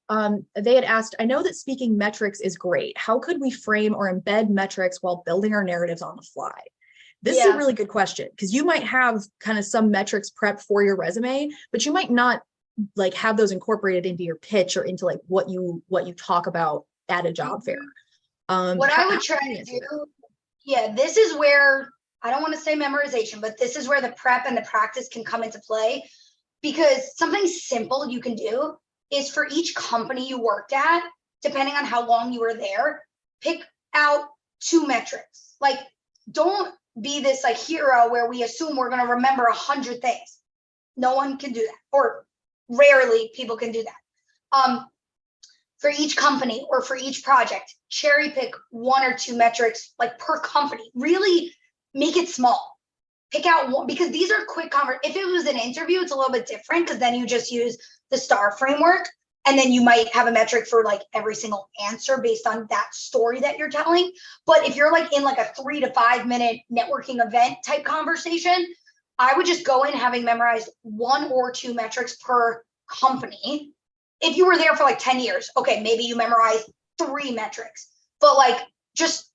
They had asked, I know that speaking metrics is great. How could we frame or embed metrics while building our narratives on the fly? This is a really good question, because you might have kind of some metrics prepped for your resume, but you might not like have those incorporated into your pitch or into like what you talk about at a job fair. What I would try to do, this is where, I don't want to say memorization, but this is where the prep and the practice can come into play, because something simple you can do is for each company you worked at, depending on how long you were there, pick out 2 metrics. Like, don't be this like hero where we assume we're going to remember 100 things. No one can do that, or rarely people can do that. For each company or for each project, cherry pick 1 or 2 metrics, like per company. Really make it small. Pick out one, because these are quick if it was an interview, it's a little bit different, because then you just use the STAR framework, and then you might have a metric for like every single answer based on that story that you're telling. But if you're like in like a 3 to 5 minute networking event type conversation, I would just go in having memorized 1 or 2 metrics per company. If you were there for like 10 years, okay, maybe you memorize 3 metrics, but like just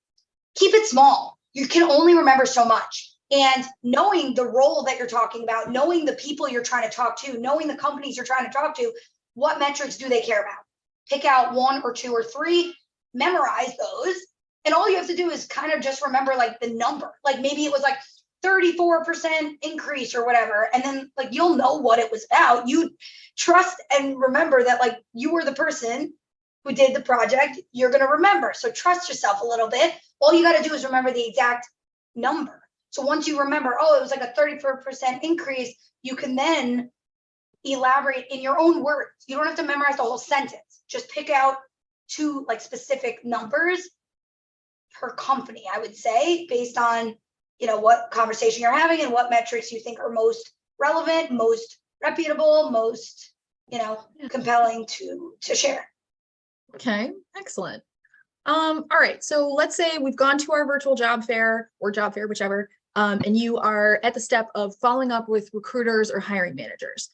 keep it small. You can only remember so much. And knowing the role that you're talking about, knowing the people you're trying to talk to, knowing the companies you're trying to talk to, what metrics do they care about? Pick out 1 or 2 or 3, memorize those. And all you have to do is kind of just remember like the number. Like maybe it was like 34% increase or whatever. And then like, you'll know what it was about. You trust and remember that like you were the person who did the project, you're going to remember. So trust yourself a little bit. All you got to do is remember the exact number. So once you remember, oh, it was like a 34% increase, you can then elaborate in your own words. You don't have to memorize the whole sentence. Just pick out 2 like specific numbers per company, I would say, based on, what conversation you're having and what metrics you think are most relevant, most reputable, most, compelling to share. Okay, excellent. All right, so let's say we've gone to our virtual job fair or job fair, whichever, and you are at the step of following up with recruiters or hiring managers.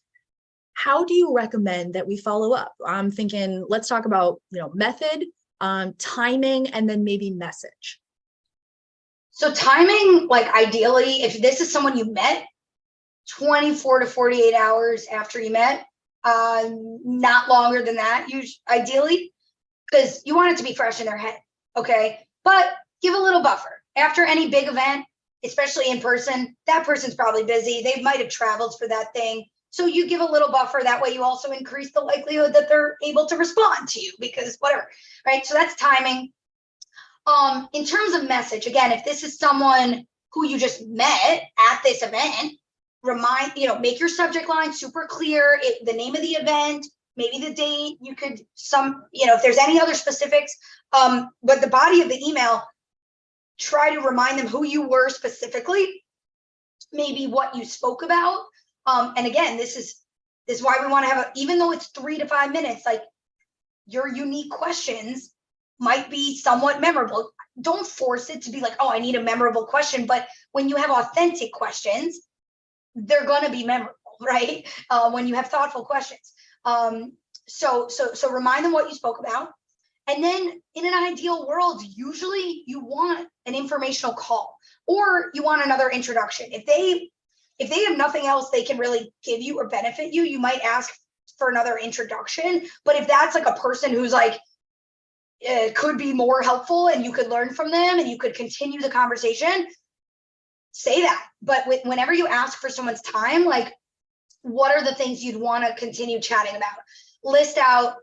How do you recommend that we follow up? I'm thinking, let's talk about, method, timing, and then maybe message. So timing, like ideally, if this is someone you met, 24 to 48 hours after you met, not longer than that, ideally, because you want it to be fresh in their head, okay? But give a little buffer. After any big event, especially in person, that person's probably busy. They might have traveled for that thing. So you give a little buffer. That way you also increase the likelihood that they're able to respond to you, because whatever, right? So that's timing. In terms of message, again, if this is someone who you just met at this event, make your subject line super clear, the name of the event, maybe the date, you could if there's any other specifics, but the body of the email, try to remind them who you were specifically, maybe what you spoke about. And again, this is why we want to have even though it's 3 to 5 minutes, like your unique questions might be somewhat memorable. Don't force it to be like, oh, I need a memorable question. But when you have authentic questions, they're going to be memorable, right? When you have thoughtful questions. So remind them what you spoke about. And then in an ideal world, usually you want an informational call, or you want another introduction. If they have nothing else they can really give you or benefit you, you might ask for another introduction. But if that's like a person who's like, could be more helpful and you could learn from them and you could continue the conversation, say that. But whenever you ask for someone's time, like, what are the things you'd want to continue chatting about? List out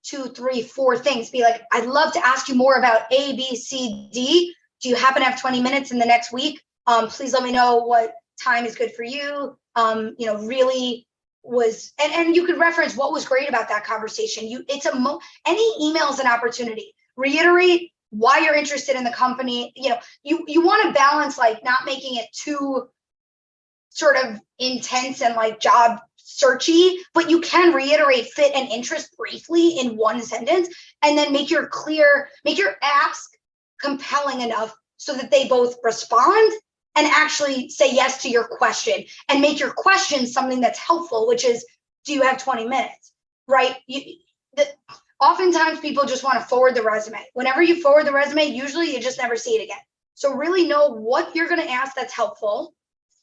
2, 3, 4 things. Be like, I'd love to ask you more about A, B, C, D. Do you happen to have 20 minutes in the next week? Please let me know what time is good for you. Really was, and you could reference what was great about that conversation. Any email is an opportunity. Reiterate why you're interested in the company. You want to balance, like, not making it too sort of intense and like job searchy, but you can reiterate fit and interest briefly in one sentence, and then make your ask compelling enough so that they both respond and actually say yes to your question, and make your question something that's helpful, which is, do you have 20 minutes, right? Oftentimes people just want to forward the resume. Whenever you forward the resume, usually you just never see it again. So really know what you're going to ask that's helpful,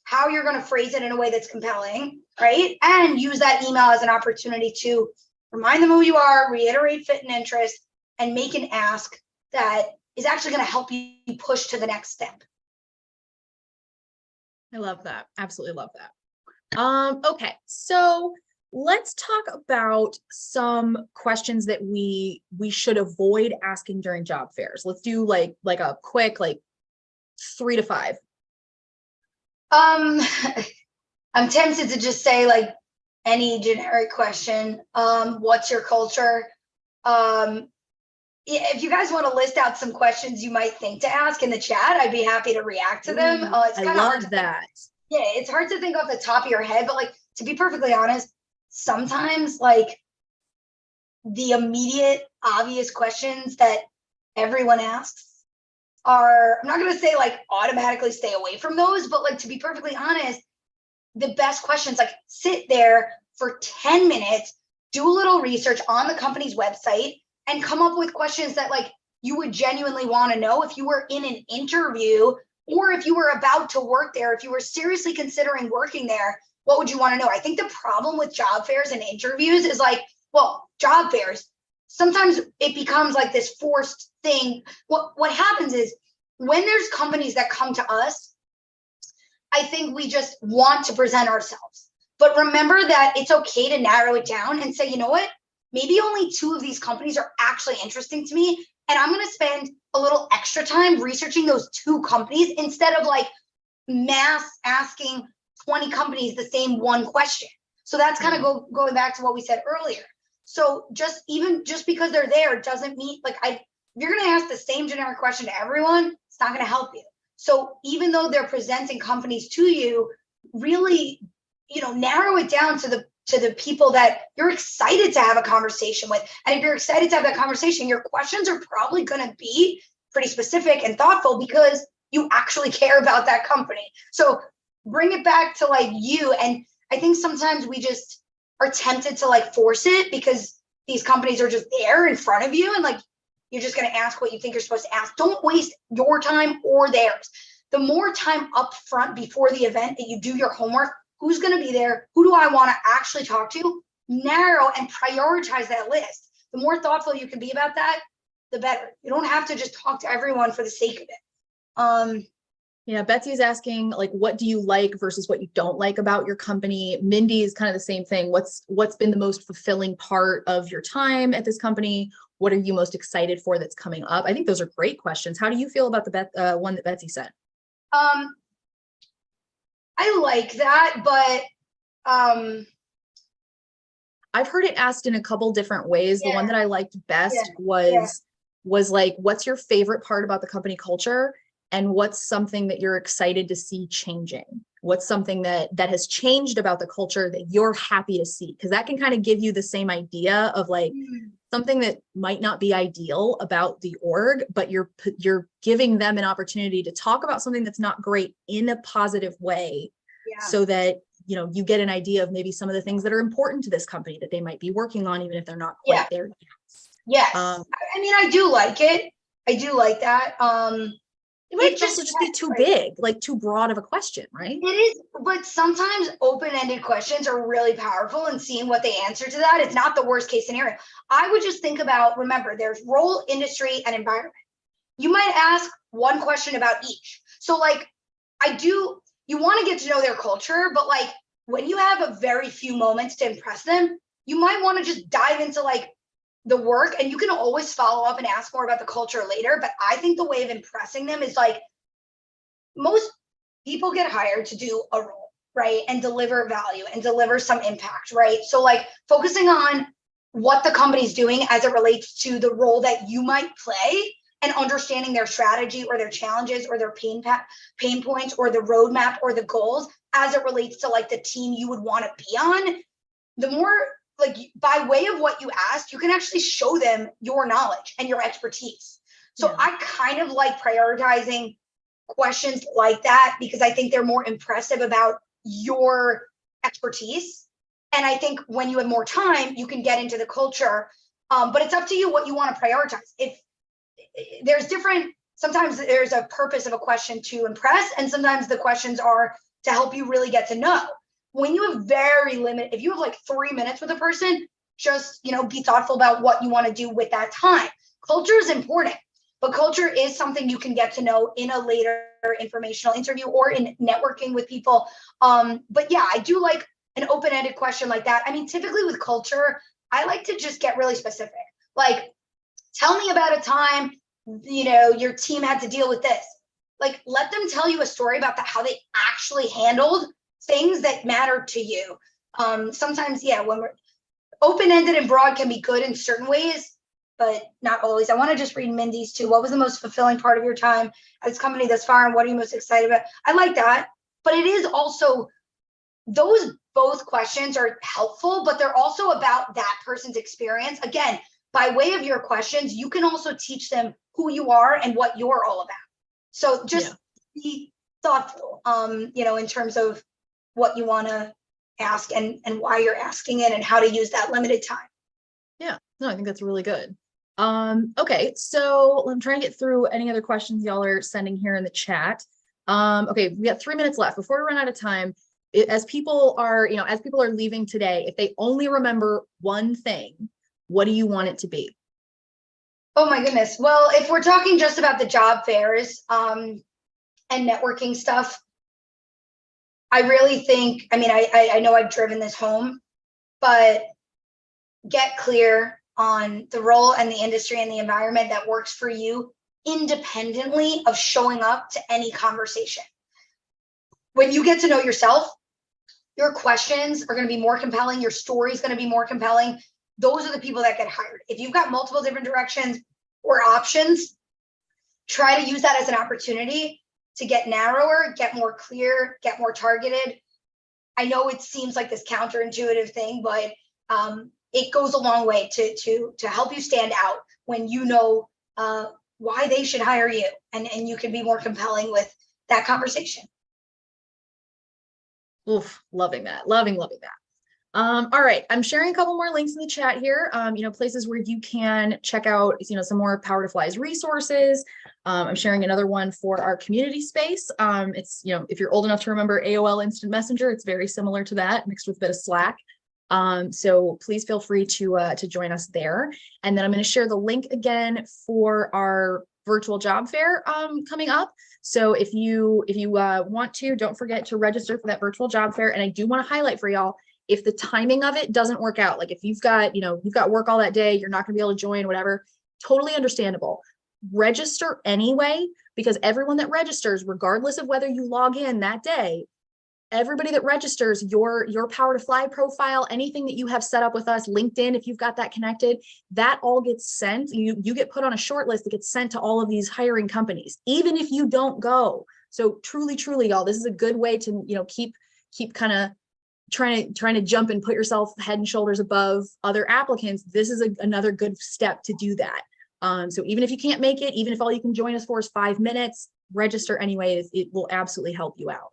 how you're going to phrase it in a way that's compelling, right? And use that email as an opportunity to remind them who you are, reiterate fit and interest, and make an ask that is actually going to help you push to the next step. I love that. Absolutely love that. Okay, so let's talk about some questions that we should avoid asking during job fairs. Let's do like a quick 3 to 5. I'm tempted to just say like any generic question. What's your culture? If you guys want to list out some questions you might think to ask in the chat, I'd be happy to react to them. It's kind of hard to that. It's hard to think off the top of your head, but like, to be perfectly honest, sometimes like the immediate obvious questions that everyone asks are, I'm not going to say like automatically stay away from those, but like, to be perfectly honest, the best questions, like, sit there for 10 minutes, do a little research on the company's website, and come up with questions that like you would genuinely want to know if you were in an interview, or if you were about to work there, if you were seriously considering working there. What would you want to know? I think the problem with job fairs and interviews is like, well, job fairs, sometimes it becomes like this forced thing. What happens is, when there's companies that come to us, I think we just want to present ourselves. But remember that it's okay to narrow it down and say, you know what? Maybe only 2 of these companies are actually interesting to me, and I'm going to spend a little extra time researching those 2 companies instead of like mass asking 20 companies the same one question. So that's kind of going back to what we said earlier. So just because they're there doesn't mean like, if you're going to ask the same generic question to everyone, it's not going to help you. So even though they're presenting companies to you, really, narrow it down to the people that you're excited to have a conversation with. And if you're excited to have that conversation, your questions are probably going to be pretty specific and thoughtful because you actually care about that company. So bring it back to like you. And I think sometimes we just are tempted to like force it because these companies are just there in front of you, and like, you're just going to ask what you think you're supposed to ask. Don't waste your time or theirs. The more time up front before the event that you do your homework, who's going to be there? Who do I want to actually talk to? Narrow and prioritize that list. The more thoughtful you can be about that, the better. You don't have to just talk to everyone for the sake of it. Yeah, Betsy's asking like, what do you like versus what you don't like about your company? Mindy is kind of the same thing. What's been the most fulfilling part of your time at this company? What are you most excited for that's coming up? I think those are great questions. How do you feel about the one that Betsy said? I like that, but I've heard it asked in a couple different ways. The one that I liked best was like, what's your favorite part about the company culture? And what's something that you're excited to see changing? What's something that has changed about the culture that you're happy to see? Because that can kind of give you the same idea of like something that might not be ideal about the org, but you're giving them an opportunity to talk about something that's not great in a positive way, so that you get an idea of maybe some of the things that are important to this company that they might be working on, even if they're not quite there yet. Yes. I mean, I do like it. I do like that. It might just be too big, like too broad of a question, right? It is, but sometimes open-ended questions are really powerful, and seeing what they answer to that is not the worst case scenario. I would just think about, remember, there's role, industry, and environment. You might ask one question about each. So like, you want to get to know their culture, but like when you have a very few moments to impress them, you might want to just dive into like the work, and you can always follow up and ask more about the culture later. But I think the way of impressing them is like, most people get hired to do a role, right? And deliver value and deliver some impact, right? So like focusing on what the company's doing as it relates to the role that you might play, and understanding their strategy or their challenges or their pain points or the roadmap or the goals as it relates to like the team you would want to be on. The more, like, by way of what you asked, you can actually show them your knowledge and your expertise. So Yeah. I kind of like prioritizing questions like that because I think they're more impressive about your expertise. And I think when you have more time, you can get into the culture. But it's up to you what you want to prioritize. If there's different, sometimes there's a purpose of a question to impress, and sometimes the questions are to help you really get to know. When you have very limited, if you have like 3 minutes with a person, just, you know, be thoughtful about what you want to do with that time. Culture is important, but culture is something you can get to know in a later informational interview or in networking with people. But yeah, I do like an open-ended question like that. I mean, typically with culture, I like to just get really specific. Like, tell me about a time, you know, your team had to deal with this. Like, let them tell you a story about how they actually handled things that matter to you. Sometimes, yeah, when we're open-ended and broad can be good in certain ways, but not always. I want to just read Mindy's too. What was the most fulfilling part of your time at this company thus far, and what are you most excited about? I like that, but it is also, those both questions are helpful, but they're also about that person's experience. Again, by way of your questions, you can also teach them who you are and what you're all about. So just be thoughtful, you know, in terms of what you want to ask and why you're asking it and how to use that limited time. Yeah, no, I think that's really good. Okay, so I'm trying to get through any other questions y'all are sending here in the chat. Okay, we got 3 minutes left before we run out of time. As people are, you know, as people are leaving today, if they only remember one thing, what do you want it to be? Oh my goodness. Well, if we're talking just about the job fairs and networking stuff, I really think, I mean, I know I've driven this home, but get clear on the role and the industry and the environment that works for you, independently of showing up to any conversation. When you get to know yourself, your questions are going to be more compelling. Your story is going to be more compelling. Those are the people that get hired. If you've got multiple different directions or options, try to use that as an opportunity to get narrower, get more clear, get more targeted. I know it seems like this counterintuitive thing, but it goes a long way to help you stand out when you know why they should hire you, and you can be more compelling with that conversation. Oof, loving that, loving that. All right, I'm sharing a couple more links in the chat here. You know, places where you can check out, you know, some more Power to Fly's resources. I'm sharing another one for our community space. It's, you know, if you're old enough to remember AOL Instant Messenger, it's very similar to that, mixed with a bit of Slack. So please feel free to join us there. And then I'm going to share the link again for our virtual job fair coming up. So if you want to, don't forget to register for that virtual job fair. And I do want to highlight for y'all, if the timing of it doesn't work out, like if you've got, you know, you've got work all that day, you're not going to be able to join, whatever, totally understandable. Register anyway, because everyone that registers, regardless of whether you log in that day, everybody that registers, your Power to Fly profile, anything that you have set up with us, LinkedIn, if you've got that connected, that all gets sent. You get put on a short list that gets sent to all of these hiring companies, even if you don't go. So truly, y'all, this is a good way to, you know, keep kind of trying to jump and put yourself head and shoulders above other applicants. This is another good step to do that. So even if you can't make it, even if all you can join us for is 5 minutes, register anyways. It will absolutely help you out.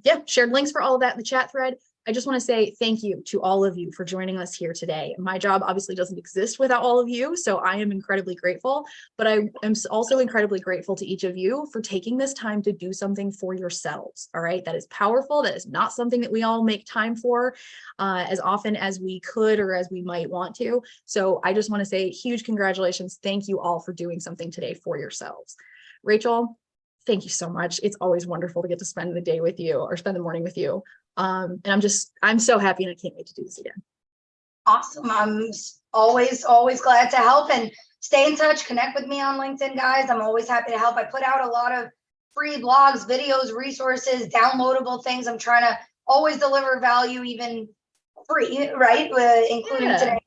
Yeah, shared links for all of that in the chat thread. I just want to say thank you to all of you for joining us here today. My job obviously doesn't exist without all of you, so I am incredibly grateful, but I am also incredibly grateful to each of you for taking this time to do something for yourselves. All right, that is powerful. That is not something that we all make time for as often as we could or as we might want to. So I just want to say huge congratulations. Thank you all for doing something today for yourselves. Rachel, thank you so much. It's always wonderful to get to spend the day with you or spend the morning with you. And I'm so happy and I can't wait to do this again. Awesome. I'm Always glad to help, and stay in touch. Connect with me on LinkedIn, guys. I'm always happy to help. I put out a lot of free blogs, videos, resources, downloadable things. I'm trying to always deliver value, even free, right? Including today.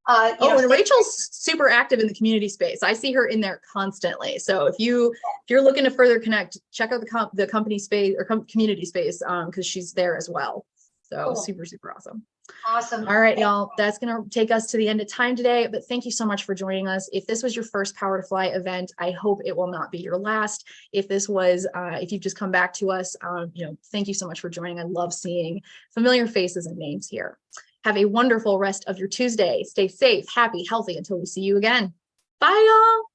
And Rachel's super active in the community space. I see her in there constantly. So if you're looking to further connect, check out the company space or community space, because she's there as well. So cool. Super awesome. Awesome. All right, y'all, that's going to take us to the end of time today, but thank you so much for joining us. If this was your first Power to Fly event, I hope it will not be your last. If this was, if you've just come back to us, thank you so much for joining. I love seeing familiar faces and names here. Have a wonderful rest of your Tuesday. Stay safe, happy, healthy until we see you again. Bye, y'all.